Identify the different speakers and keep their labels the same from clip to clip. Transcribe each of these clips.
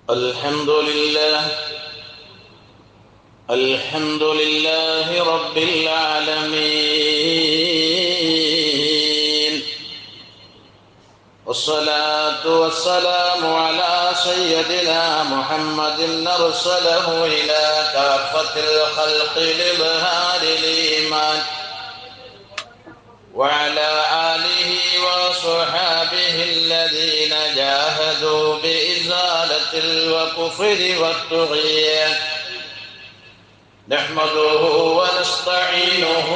Speaker 1: الحمد لله رب العالمين، والصلاة والسلام على سيدنا محمد أرسله إلى كافة الخلق لإظهار الإيمان، وعلى آله وصحابه الذين جاهدوا بإزالة الكفر والطغيان. نحمده ونستعينه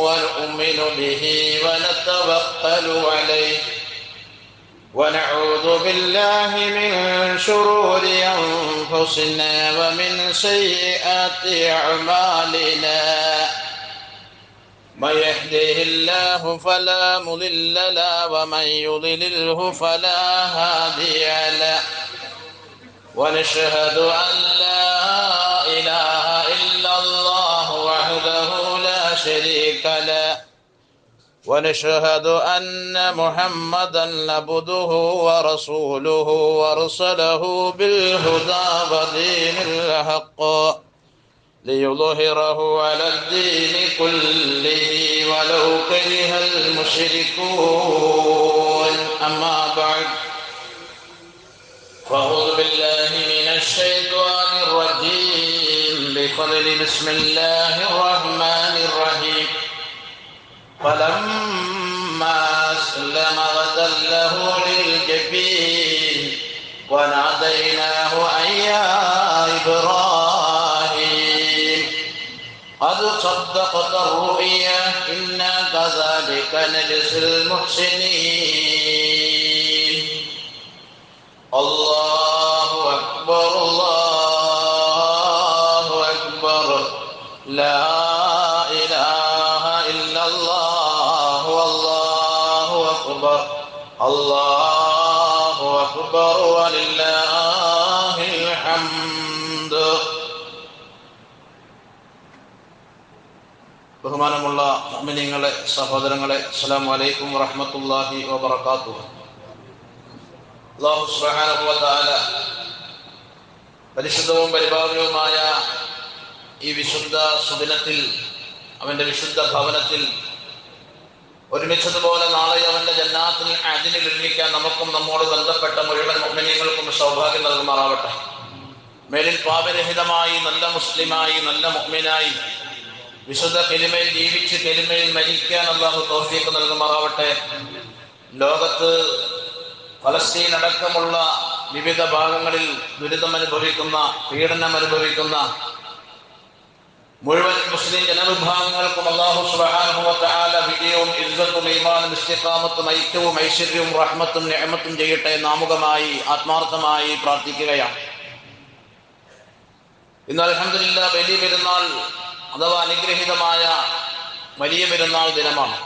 Speaker 1: ونؤمن به ونتوكل عليه، ونعوذ بالله من شرور أنفسنا ومن سيئات أعمالنا. من يهده الله فلا مضل له ومن يضلله فلا هادي له، ونشهد أن لا إله إلا الله وحده لا شريك له، ونشهد أن محمدا عبده ورسوله وارسله بالهدى ودين الحق ليظهره على الدين كله ولو كره المشركون. أما بعد، فأعوذ بالله من الشيطان الرجيم بفضل بسم الله الرحمن الرحيم. فلما أسلم وتله للجبين وناديناه أن يا إبراهيم قد صدقت الرؤيا إنا كذلك نجزي المحسنين. الله أكبر الله أكبر، لا إله إلا الله والله أكبر، الله أكبر ولله الحمد. ബഹുമാനമുള്ള മുഅ്മിനീങ്ങളെ, സഹോദരങ്ങളെ, അസ്സലാമു അലൈക്കും വറഹ്മത്തുള്ളാഹി വബറകാതുഹു. അല്ലാഹു സുബ്ഹാനഹു വ തആല പരിശുദ്ധവും പരിപാവനവുമായ ഈ വിശുദ്ധ സുദിനത്തിൽ അവന്റെ വിശുദ്ധ ഭവനത്തിൽ ഒരുമിച്ചതുപോലെ നാളെ അവന്റെ ജന്നാത്തിൽ അദ്നിൽ ഒരുമിക്കാൻ നമുക്കും നമ്മോട് ബന്ധപ്പെട്ട മുഴുവൻ മുഅ്മിനീങ്ങൾക്കും സൗഭാഗ്യം നൽകുമാറാവട്ടെ. മേലിൽ പാപരഹിതമായി നല്ല മുസ്ലിമായി നല്ല മുഅ്മിനായി വിശുദ്ധ കലിമയിൽ ജീവിച്ച് കലിമയിൽ മരിക്കാൻ അല്ലാഹു തൗഫീഖ് നൽകുമാറാവട്ടെ. ലോകത്ത് ഫലസ്തീൻ അടക്കമുള്ള വിവിധ ഭാഗങ്ങളിൽ ദുരിതം അനുഭവിക്കുന്ന, പീഡനം അനുഭവിക്കുന്ന മുഴുവൻ മുസ്ലിം ജനവിഭാഗങ്ങൾക്കും അല്ലാഹു സുബ്ഹാനഹു വ തആല വിജയവും ഇസ്സത്തും ഈമാനും ഇസ്തിഖാമത്തും ഐക്യവും ഐശ്വര്യവും റഹ്മത്തും നിഅമത്തും ചെയ്യട്ടെ നാമുകമായി ആത്മാർത്ഥമായി പ്രാർത്ഥിക്കുകയാണ്. ഇന്ന് അൽഹംദുലില്ലാഹ് വലിയ പെരുന്നാൾ അഥവാ അനുഗ്രഹീതമായ വലിയ പെരുന്നാൾ ദിനമാണ്.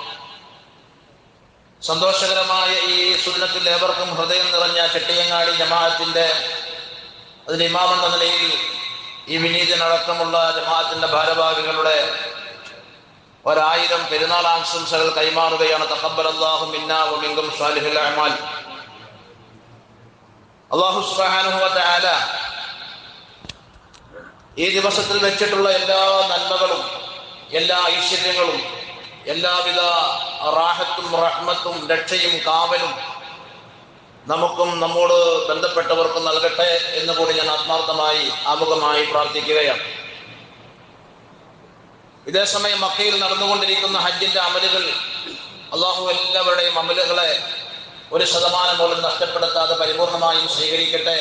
Speaker 1: സന്തോഷകരമായ ഈ സുന്നത്തിൽ ഏവർക്കും ഹൃദയം നിറഞ്ഞ ചെട്ടിയങ്ങാടി ജമാഅത്തിന്റെ അതിന് ഇമാമെന്ന നിലയിൽ ഈ വിനീതനടക്കമുള്ള ജമാഅത്തിന്റെ ഭാരവാഹികളുടെ 1000 പെരുന്നാൾ ആശംസകൾ കൈമാറുകയാണ്. തഖബ്ബലല്ലാഹു മിന്നാ വ മിൻകും സാലിഹുൽ അഅമാൽ. അല്ലാഹു സുബ്ഹാനഹു വ തആല ഈ ദിവസത്തിൽ വെച്ചിട്ടുള്ള എല്ലാ നന്മകളും എല്ലാ ഐശ്വര്യങ്ങളും എല്ലാവിധ റാഹത്തും റഹ്മത്തും രക്ഷയും കാവലും നമുക്കും നമ്മോട് ബന്ധപ്പെട്ടവർക്കും നൽകട്ടെ എന്ന് കൂടി ഞാൻ ആത്മാർത്ഥമായി ആമുഖമായി പ്രാർത്ഥിക്കുകയാണ്. ഇതേസമയം മക്കയിൽ നടന്നുകൊണ്ടിരിക്കുന്ന ഹജ്ജിന്റെ അമലുകൾ അള്ളാഹു എല്ലാവരുടെയും അമലുകളെ 1% പോലും നഷ്ടപ്പെടുത്താതെ പരിപൂർണമായും സ്വീകരിക്കട്ടെ.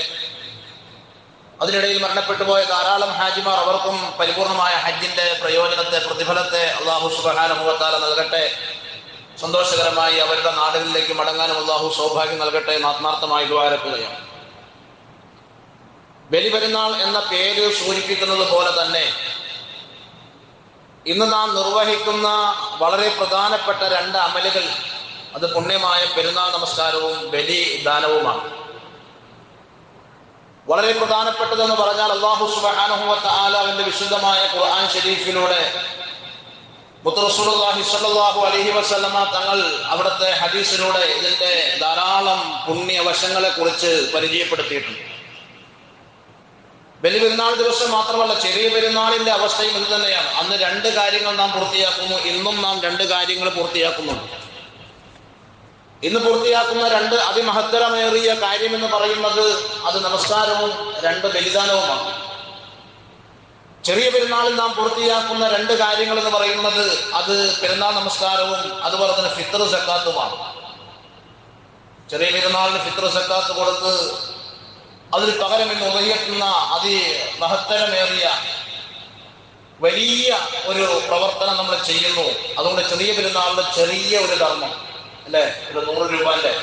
Speaker 1: അതിനിടയിൽ മരണപ്പെട്ടു പോയ ധാരാളം ഹാജിമാർ, അവർക്കും പരിപൂർണമായ ഹജ്ജിന്റെ പ്രയോജനത്തെ പ്രതിഫലത്തെ അല്ലാഹു സുബ്ഹാനഹു വ തആല നൽകട്ടെ. സന്തോഷകരമായി അവരുടെ നാടുകളിലേക്ക് മടങ്ങാനും അല്ലാഹു സൗഭാഗ്യം നൽകട്ടെ എന്ന് ആത്മാർത്ഥമായി ദുആരക്കുകയാണ്. ബലിപെരുന്നാൾ എന്ന പേര് സൂചിപ്പിക്കുന്നത് പോലെ തന്നെ ഇന്ന് നാം നിർവഹിക്കുന്ന വളരെ പ്രധാനപ്പെട്ട 2 അമലുകൾ, അത് പുണ്യമായ പെരുന്നാൾ നമസ്കാരവും ബലിദാനവുമാണ്. വളരെ പ്രധാനപ്പെട്ടതെന്ന് പറഞ്ഞാൽ അല്ലാഹു സുബ്ഹാനഹു വ തആല അവന്റെ വിശുദ്ധമായ ഖുർആൻ ശരീഫിലൂടെ മുത്ത് റസൂലുള്ളാഹി സ്വല്ലല്ലാഹു അലൈഹി വസല്ലമ തങ്ങൾ അവിടുത്തെ ഹദീസിലൂടെ ഇതിന്റെ ധാരാളം പുണ്യവശങ്ങളെ കുറിച്ച് പരിചയപ്പെടുത്തിയിട്ടുണ്ട്. വലിയ പെരുന്നാൾ ദിവസം മാത്രമല്ല, ചെറിയ പെരുന്നാളിന്റെ അവസ്ഥയും ഇത് തന്നെയാണ്. അന്ന് 2 കാര്യങ്ങൾ നാം പൂർത്തിയാക്കുന്നു. ഇന്നും നാം 2 കാര്യങ്ങൾ പൂർത്തിയാക്കുന്നുണ്ട്. ഇന്ന് പൂർത്തിയാക്കുന്ന 2 അതിമഹത്തരമേറിയ കാര്യം എന്ന് പറയുന്നത് അത് നമസ്കാരവും 2 ബലിദാനവുമാണ്. ചെറിയ പെരുന്നാളിൽ നാം പൂർത്തിയാക്കുന്ന 2 കാര്യങ്ങൾ എന്ന് പറയുന്നത് അത് പെരുന്നാൾ നമസ്കാരവും അതുപോലെ തന്നെ ഫിത്ർ സക്കാത്തുമാണ്. ചെറിയ പെരുന്നാളിന് ഫിത്ർ സക്കാത്ത് കൊടുത്ത് അതിന് പകരം ഇന്ന് ഉദയത്തുന്ന അതിമഹത്തരമേറിയ വലിയ ഒരു പ്രവർത്തനം നമ്മൾ ചെയ്യുന്നു. അതുകൊണ്ട് ചെറിയ പെരുന്നാളിന് ചെറിയ ഒരു ധർമ്മം അല്ലേ, ഒരു 100 രൂപന്റെ,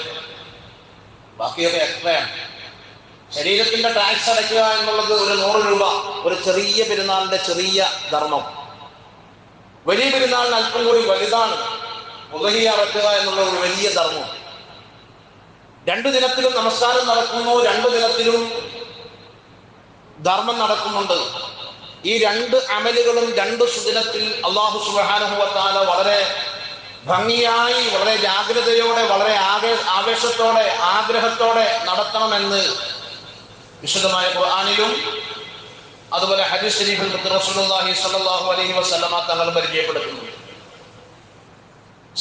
Speaker 1: ബാക്കിയൊക്കെ എത്രയാണ്. ശരീരത്തിന്റെ ടാക്സ് അടയ്ക്കുക എന്നുള്ളത് ഒരു 100 രൂപ, ഒരു ചെറിയ പെരുന്നാളിന്റെ ചെറിയ ധർമ്മം. വലിയ പെരുന്നാളിന് അല്പം കൂടി വലുതാണ് ഉദഹിയ അടയ്ക്കുക എന്നുള്ള ഒരു വലിയ ധർമ്മം. 2 ദിനത്തിലും നമസ്കാരം നടക്കുന്നു, 2 ദിനത്തിലും ധർമ്മം നടക്കുന്നുണ്ട്. ഈ 2 അമലുകളും 2 സുദിനത്തിൽ അല്ലാഹു സുബ്ഹാനഹു വ തആല വളരെ ഭംഗിയായി, വളരെ ജാഗ്രതയോടെ, വളരെ ആവേശത്തോടെ, ആഗ്രഹത്തോടെ നടത്തണമെന്ന് വിശുദ്ധമായ ഖുർആനിലും അതുപോലെ ഹദീസ് ശരീഫിൽ റസൂലുള്ളാഹി സ്വല്ലല്ലാഹു അലൈഹി വസല്ലമ തങ്ങൾ പരിചയപ്പെടുത്തുന്നു.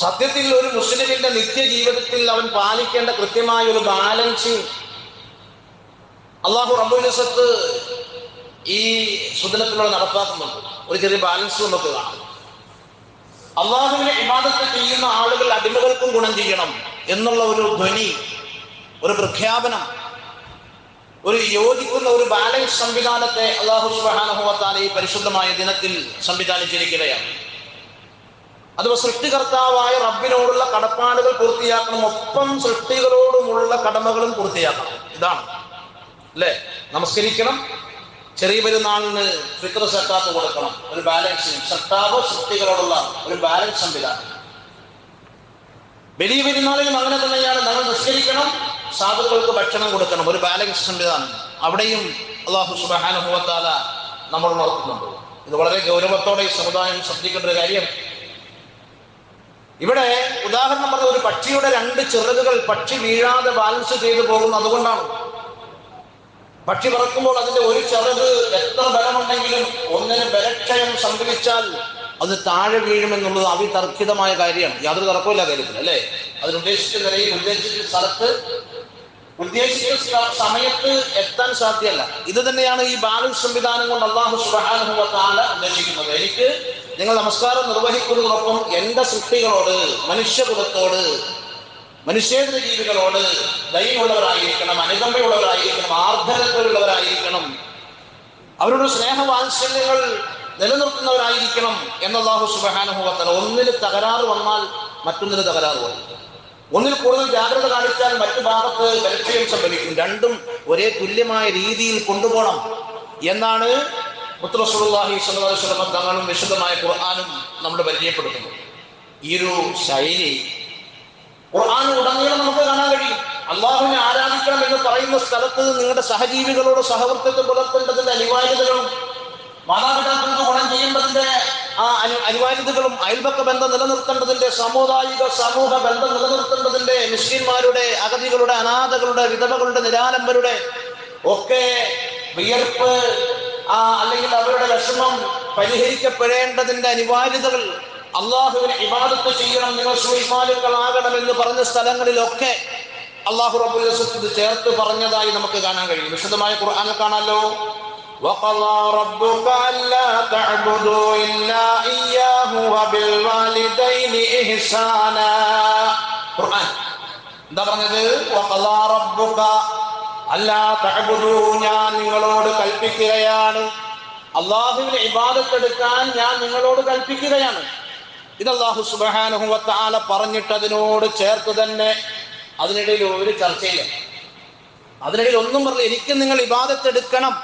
Speaker 1: സത്യത്തിൽ ഒരു മുസ്ലിമിന്റെ നിത്യജീവിതത്തിൽ അവൻ പാലിക്കേണ്ട കൃത്യമായ ഒരു ബാലൻസിങ് അല്ലാഹു റബ്ബുൽ ഇസ്സത്ത് ഈ സുദിനത്തിലൂടെ നടപ്പാക്കുന്നുണ്ട്. ഒരു ചെറിയ ബാലൻസ് നമുക്ക് കാണാം. അള്ളാഹുവിനെ ഇബാദത്ത് ചെയ്യുന്ന ആളുകൾ അടിമകൾക്കും ഗുണം ചെയ്യണം എന്നുള്ള ഒരു ധ്വനി, ഒരു പ്രഖ്യാപനം, ഒരു യോജിക്കുന്ന ഒരു ബാലൻസ് സംവിധാനത്തെ അല്ലാഹു സുബ്ഹാനഹു വ തആല ഈ പരിശുദ്ധമായ ദിനത്തിൽ സംവിധാനിച്ചിരിക്കുകയാണ്. അത് സൃഷ്ടികർത്താവായ റബ്ബിനോടുള്ള കടപ്പാടുകൾ പൂർത്തിയാക്കണം, ഒപ്പം സൃഷ്ടികളോടുമുള്ള കടമകളും പൂർത്തിയാക്കണം. ഇതാണ് അല്ലേ, നമസ്കരിക്കണം, ചെറിയ പെരുന്നാളിന് ഫിത്ർ സക്കാത്ത് കൊടുക്കണം, ഒരു ബാലൻസിങ്, സക്കാവ് സൃഷ്ടികളോടുള്ള ഒരു ബാലൻസ് സംവിധാനം. വലിയ പെരുന്നാളിലും അങ്ങനെ തന്നെയാണ്, നമ്മൾ നിസ്കരിക്കണം, സാധുക്കൾക്ക് ഭക്ഷണം കൊടുക്കണം, ഒരു ബാലൻസ് സംവിധാനം. അവിടെയും അല്ലാഹു സുബ്ഹാനഹു വ തആല നമ്മൾ നോക്കുന്നുണ്ട്. ഇത് വളരെ ഗൗരവത്തോടെ ഈ സമുദായം ശ്രദ്ധിക്കേണ്ട ഒരു കാര്യം. ഇവിടെ ഉദാഹരണം പറഞ്ഞ ഒരു പക്ഷിയുടെ 2 ചിറകുകൾ പക്ഷി വീഴാതെ ബാലൻസ് ചെയ്തു പോകുന്നു. അതുകൊണ്ടാണ് പക്ഷി പറക്കുമ്പോൾ അതിന്റെ ഒരു ചിറക് എത്ര ബലമുണ്ടെങ്കിലും ഒന്നിന് ബലക്ഷയം സംഭവിച്ചാൽ അത് താഴെ വീഴുമെന്നുള്ളത് അവിതർക്കിതമായ കാര്യമാണ്. യാതൊരു തർക്കമില്ല കാര്യത്തിൽ അല്ലേ. അതിനുദ്ദേശിച്ച നിലയിൽ ഉദ്ദേശിച്ച സ്ഥലത്ത് ഉദ്ദേശിച്ച സമയത്ത് എത്താൻ സാധ്യമല്ല. ഇത് തന്നെയാണ് ഈ ബാലൻസ് സംവിധാനം കൊണ്ട് അല്ലാഹു സുബ്ഹാനഹു വ തആല ഉദ്ദേശിക്കുന്നത്. എനിക്ക് നിങ്ങൾ നമസ്കാരം നിർവഹിക്കുന്നതോടൊപ്പം എൻ്റെ സൃഷ്ടികളോട്, മനുഷ്യകുലത്തോട്, മനുഷ്യേതര ജീവികളോട് ദയയുള്ളവരായിരിക്കണം, അനുകമ്പയുള്ളവരായിരിക്കണം, ആർദ്രതയുള്ളവരായിരിക്കണം, അവരുടെ സ്നേഹവാത്സല്യങ്ങൾ നിലനിർത്തുന്നവരായിരിക്കണം എന്ന് അല്ലാഹു സുബ്ഹാനഹു വ തആല. ഒന്നിന് തകരാറ് വന്നാൽ മറ്റൊന്നിന് തകരാറ് വരും. ഒന്നിൽ കൂടുതൽ ജാഗ്രത കാണിച്ചാൽ മറ്റു ഭാഗത്ത് ബലക്ഷയം സംഭവിക്കും. 2ഉം ഒരേ തുല്യമായ രീതിയിൽ കൊണ്ടുപോകണം എന്നാണ് മുത്ത് റസൂലുള്ളാഹി സ്വല്ലല്ലാഹു അലൈഹി വസല്ലം തങ്ങളും വിശുദ്ധമായ ഖുർആനും നമ്മൾ പരിചയപ്പെടുത്തുന്നു. ഈ ഒരു ശൈലി ഖുർആൻ ഉടനീളം നമുക്ക് കാണാൻ കഴിയും. അള്ളാഹുവിനെ ആരാധിക്കണം എന്ന് പറയുന്ന സ്ഥലത്ത് നിങ്ങളുടെ സഹജീവികളോട് സഹവർത്തിത്വം പുലർത്തേണ്ടതിന്റെ അനിവാര്യതകളും, മാതാപിതാക്കൾക്ക് ഗുണം ചെയ്യേണ്ടതിന്റെ അനിവാര്യതകളും, അയൽപക്ക ബന്ധം നിലനിർത്തേണ്ടതിന്റെ, സമൂഹ ബന്ധം നിലനിർത്തേണ്ടതിന്റെ, മിസ്കിന്മാരുടെ, അഗതികളുടെ, അനാഥകളുടെ, വിധവകളുടെ, നിരാലംബരുടെ ഒക്കെ വിയർപ്പ് അല്ലെങ്കിൽ അവരുടെ വിഷമം പരിഹരിക്കപ്പെടേണ്ടതിന്റെ അനിവാര്യതകൾ, അള്ളാഹുവിനെ ഇബാദത്ത് ചെയ്യണം, നിങ്ങൾ സുൽമാലുക്കളാകണം എന്ന് പറഞ്ഞ സ്ഥലങ്ങളിലൊക്കെ അള്ളാഹു റബ്ബുൽ ഇസ്സത്ത് ഇത് ചേർത്ത് പറഞ്ഞതായി നമുക്ക് കാണാൻ കഴിയും. വിശുദ്ധമായ ഖുർആനിൽ കാണാലോ, وَقَضَى رَبُّكَ أَلَّا تَعْبُدُوا إِلَّا إِيَّاهُ وَبِالْوَالِدَيْنِ إِحْسَانًا. ഖുർആൻ എന്താ പറഞ്ഞത്? وَقَضَى رَبُّكَ أَلَّا تَعْبُدُوا, ഞാൻ നിങ്ങളോട് കൽപ്പിക്കുകയാണ്, അള്ളാഹുവിനെ ഇബാദത്ത് എടുക്കാൻ ഞാൻ നിങ്ങളോട് കൽപ്പിക്കുകയാണ്. ഇത് അല്ലാഹു സുബ്ഹാനഹു വ തആല പറഞ്ഞിട്ട് അതിനോട് ചേർത്ത് തന്നെ അതിനിടയിൽ ഒരു ചർച്ചയില്ല. അതിനിടയിൽ ഒന്നും പറഞ്ഞില്ല. എനിക്ക് നിങ്ങൾ ഇബാദത്ത് എടുക്കണം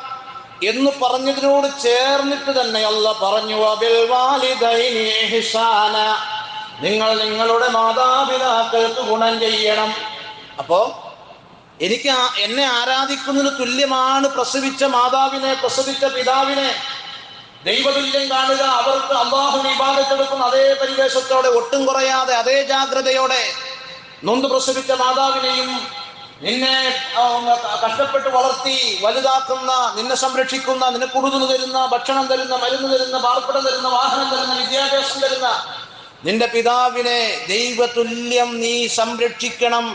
Speaker 1: എന്ന് പറഞ്ഞതിനോട് ചേർന്നിട്ട് തന്നെ അല്ലാഹ് പറഞ്ഞു, വബിൽ വാലിദൈനി ഇഹ്സാന, നിങ്ങൾ നിങ്ങളുടെ മാതാപിതാക്കൾക്ക് ഗുണം ചെയ്യണം. അപ്പോ എനിക്ക് എന്നെ ആരാധിക്കുന്നതിന് തുല്യമാണ് പ്രസവിച്ച മാതാവിനെ, പ്രസവിച്ച പിതാവിനെ ദൈവതുല്യം കാണുക. അവർക്ക് അല്ലാഹുവിനെ ഇബാദത്ത് എടുക്കുന്ന അതേ പരിവേഷത്തോടെ, ഒട്ടും കുറയാതെ, അതേ ജാഗ്രതയോടെ നൊന്ത് പ്രസവിച്ച മാതാവിനെയും നിന്നെ കഷ്ടപ്പെട്ട് വളർത്തി വലുതാക്കുന്ന, നിന്നെ സംരക്ഷിക്കുന്ന, നിനക്ക് ഉടുതുണി തരുന്ന, ഭക്ഷണം തരുന്ന, മരുന്ന് തരുന്ന, പാർപ്പിടം തരുന്ന, വാഹനം തരുന്ന, വിദ്യാഭ്യാസം തരുന്ന നിന്റെ പിതാവിനെ ദൈവതുല്യം നീ സംരക്ഷിക്കണം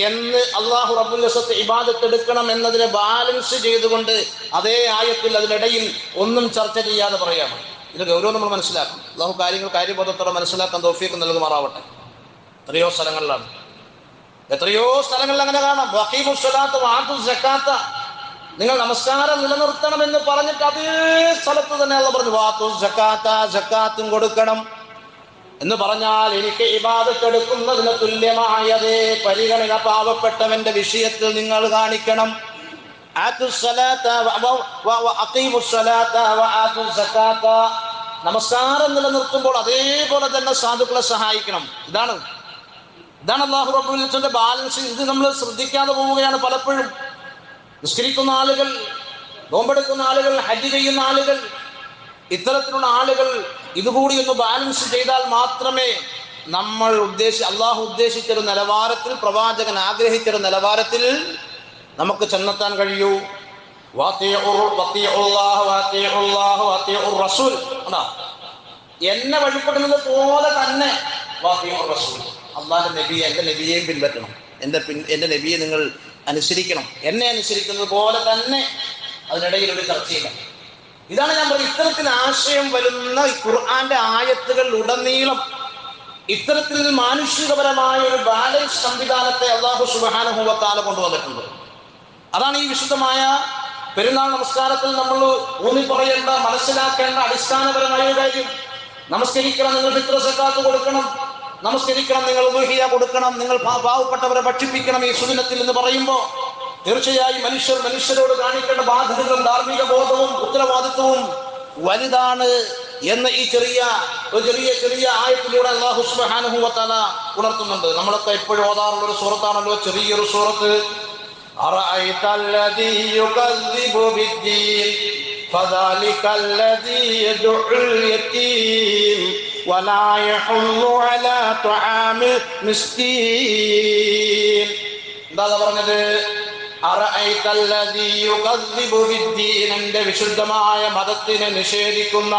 Speaker 1: എന്ന് അള്ളാഹു റബ്ബുൽ ഇസ്സത്ത് ഇബാദത്ത് എടുക്കണം എന്നതിനെ ബാലൻസ് ചെയ്തുകൊണ്ട് അതേ ആയത്തിൽ അതിനിടയിൽ ഒന്നും ചർച്ച ചെയ്യാതെ പറയാണ്. ഇത് ഗൗരവം നമ്മൾ മനസ്സിലാക്കും. അള്ളാഹു കാര്യങ്ങൾ കാര്യബോധത്തോടെ മനസ്സിലാക്കാൻ തൗഫീഖ് നൽകുമാറാവട്ടെ. എത്രയോ സ്ഥലങ്ങളിലാണ്, എത്രയോ സ്ഥലങ്ങളിൽ അങ്ങനെ കാണാം. വഖീമുസ് സ്വലാത്ത വആതുസ് സക്കാത്ത, നിങ്ങൾ നമസ്കാരം നിലനിർത്തണമെന്ന് പറഞ്ഞിട്ട് അതേ സ്ഥലത്ത് തന്നെ അള്ളാഹു പറഞ്ഞു വആതുസ് സക്കാത്ത, സക്കാത്തും കൊടുക്കണം എന്ന് പറഞ്ഞാൽ എനിക്ക് ഇബാദത്ത് എടുക്കുന്നതിന് തുല്യമായതേ പരിഗണന പാവപ്പെട്ടവന്റെ വിഷയത്തിൽ നിങ്ങൾ കാണിക്കണം. നമസ്കാരം നിലനിർത്തുമ്പോൾ അതേപോലെ തന്നെ സാധുക്കളെ സഹായിക്കണം. ഇതാണ് അല്ലാഹു റബ്ബുൽ ഇസ്സത്തിന്റെ ബാലൻസ്. ഇത് നമ്മൾ ശ്രദ്ധിക്കാതെ പോവുകയാണ് പലപ്പോഴും. നിസ്കരിക്കുന്ന ആളുകൾ, നോമ്പെടുക്കുന്ന ആളുകൾ, ഹജ്ജ് ചെയ്യുന്ന ആളുകൾ, ഇത്തരത്തിലുള്ള ആളുകൾ ഇതുകൂടി ഒന്ന് ബാലൻസ് ചെയ്താൽ മാത്രമേ നമ്മൾ അള്ളാഹു ഉദ്ദേശിച്ചൊരു നിലവാരത്തിൽ, പ്രവാചകൻ ആഗ്രഹിച്ചൊരു നിലവാരത്തിൽ നമുക്ക് ചെന്നെത്താൻ കഴിയൂ. എന്നെ വഴിപ്പെടുന്നത് പോലെ തന്നെ അള്ളാഹുന്റെ നബിയെ, എൻ്റെ നബിയെയും പിൻപറ്റണം. എൻ്റെ നബിയെ നിങ്ങൾ അനുസരിക്കണം. എന്നെ അനുസരിക്കുന്നത് പോലെ തന്നെ. അതിനിടയിൽ ഒരു ചർച്ചയില്ല. ഇതാണ് ഞാൻ പറയുന്നത്. ഇത്തരത്തിൽ ആശയം വരുന്ന ഖുർആന്റെ ആയത്തുകൾ ഉടനീളം ഇത്തരത്തിൽ മാനുഷികപരമായ ഒരു ബാലൻസ് സംവിധാനത്തെ അല്ലാഹു സുബ്ഹാനഹു വ തആല കൊണ്ടുവന്നിട്ടുണ്ട്. അതാണ് ഈ വിശുദ്ധമായ പെരുന്നാൾ നമസ്കാരത്തിൽ നമ്മൾ ഊന്നി പറയേണ്ട, മനസ്സിലാക്കേണ്ട അടിസ്ഥാനപരമായ ഒരു കാര്യം. നമസ്കരിക്കണം, നിങ്ങൾ ഫിത്ർ സക്കാത്ത് കൊടുക്കണം. നമസ്കരിക്കണം, നിങ്ങൾ ഉദ്ഹിയ കൊടുക്കണം. നിങ്ങൾ പാവപ്പെട്ടവരെ ഭക്ഷിപ്പിക്കണം ഈ സുന്നത്തിൽ എന്ന് പറയുമ്പോൾ തീർച്ചയായും മനുഷ്യരോട് കാണിക്കേണ്ട ബാധ്യതകളും ധാർമ്മിക ബോധവും ഉത്തരവാദിത്വവും വലുതാണ് എന്ന് ഈ ചെറിയ ആയത്തിലൂടെ അല്ലാഹു സുബ്ഹാനഹു വ തആല ഉണർത്തുന്നുണ്ട്. നമ്മളൊക്കെ എപ്പോഴും ഓതാറുള്ള ഒരു സൂറത്താണല്ലോ, ചെറിയൊരു സൂറത്ത്. അറഅയ്തല്ലദീ യുകദ്ദിബു ബിദ്ദീൻ ഫദാലികല്ലദീ യദ്ഉൽ യതീം വലാ യഹുല്ലു അലാ തുആമിൽ മിസ്കീൻ. എന്താ പറഞ്ഞത്? എന്റെ വിശുദ്ധമായ മതത്തിനെ നിഷേധിക്കുന്ന,